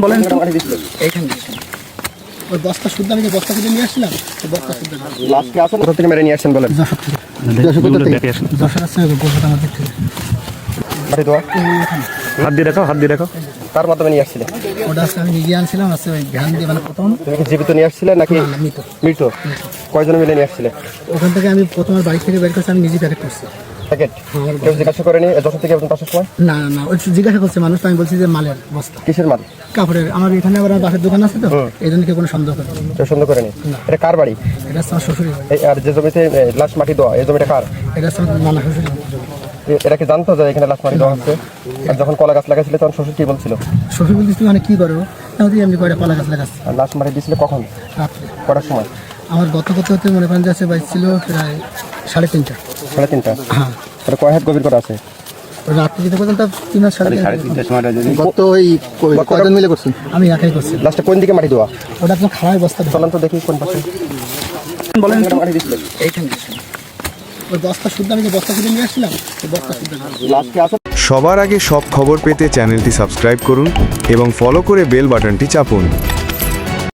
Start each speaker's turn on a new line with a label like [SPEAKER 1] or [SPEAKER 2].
[SPEAKER 1] বলেন তো
[SPEAKER 2] এইখানে ওই বস্তা শুদ্ধ আমি যে বস্তা শুদ্ধ নিয়ে আসছিলাম ওই বস্তা শুদ্ধ
[SPEAKER 1] লাস্টে আসেন কোথা থেকে মেরে নিয়ে আসছেন বলেন।
[SPEAKER 2] যশোর আছে কলকাতা আমাদের থেকে
[SPEAKER 1] মাটি দেওয়া
[SPEAKER 3] হাত দিয়ে রাখো
[SPEAKER 1] তার মাধ্যমে নিয়ে আসছিলেন।
[SPEAKER 2] ওটা আছে আমি নিজে আনছিলাম আছে ওই ধ্যান দিয়ে মানে প্রথম
[SPEAKER 1] তুমি কি জীবিত নিয়ে আসছিলে নাকি
[SPEAKER 2] মৃত
[SPEAKER 1] মৃত? কয়জন মিলে নিয়ে আসছিলে
[SPEAKER 2] ওখান থেকে আমি প্রথম বাড়ি থেকে বের করছি আমি নিজে প্যাকেট করছি।
[SPEAKER 1] প্যাকেট কেউ জিজ্ঞাসা করেনি যশোর থেকে আপনার পাশের সময়
[SPEAKER 2] না না ওই জিজ্ঞাসা করছে মানুষ তো আমি বলছি যে মালের বস্তা
[SPEAKER 1] কিসের মাল?
[SPEAKER 2] কাপড়ের আমার এখানে আবার আমার বাসের দোকান আছে তো এই জন্য কেউ কোনো সন্দেহ করে না।
[SPEAKER 1] কেউ সন্দেহ করেনি? এটা কার বাড়ি?
[SPEAKER 2] এটা হচ্ছে আমার শ্বশুরের বাড়ি।
[SPEAKER 1] আর যে জমিতে লাশ মাটি দেওয়া এই জমিটা কার?
[SPEAKER 2] এটা হচ্ছে আমার নানা শ্বশুরের বাড়ি।
[SPEAKER 1] এরা কি জানতো যে এখানে লাশ মাটি দেওয়া হচ্ছে? আর যখন কলা গাছ লাগাইছিল তখন শ্বশুর কি বলছিল?
[SPEAKER 2] শ্বশুর বলছি তুমি মানে কী করো না এমনি কয়টা কলা গাছ লাগাচ্ছি
[SPEAKER 1] আর লাশ মাটি দিয়েছিল কখন?
[SPEAKER 2] রাত্রে।
[SPEAKER 1] কটার সময়?
[SPEAKER 2] আমার গত করতে হতে মনে করেন যাচ্ছে বাইক ছিল প্রায় 3:30।
[SPEAKER 1] 3:30।
[SPEAKER 2] হ্যাঁ
[SPEAKER 1] এটা কয় হাত গভীর করা আছে?
[SPEAKER 2] রাত্রে যেতে পর্যন্ত 3:30
[SPEAKER 4] গত ওই কয়জন মিলে করছেন?
[SPEAKER 2] আমি একাই করছি।
[SPEAKER 1] লাস্টে কোন দিকে মাটি দেওয়া?
[SPEAKER 2] ওটা একদম খারাপ বস্তা
[SPEAKER 1] চলেন তো দেখি কোন পাশে
[SPEAKER 3] বলেন তো
[SPEAKER 1] মাটি দিচ্ছিলেন।
[SPEAKER 2] এইখানে ওই বস্তা শুদ্ধ আমি যে বস্তা শুদ্ধ নিয়ে আসছিলাম ওই বস্তা শুদ্ধ
[SPEAKER 1] লাস্টে আসেন
[SPEAKER 5] সবার আগে সব খবর পেতে চ্যানেলটি সাবস্ক্রাইব করুন এবং ফলো করে বেল বাটনটি চাপুন।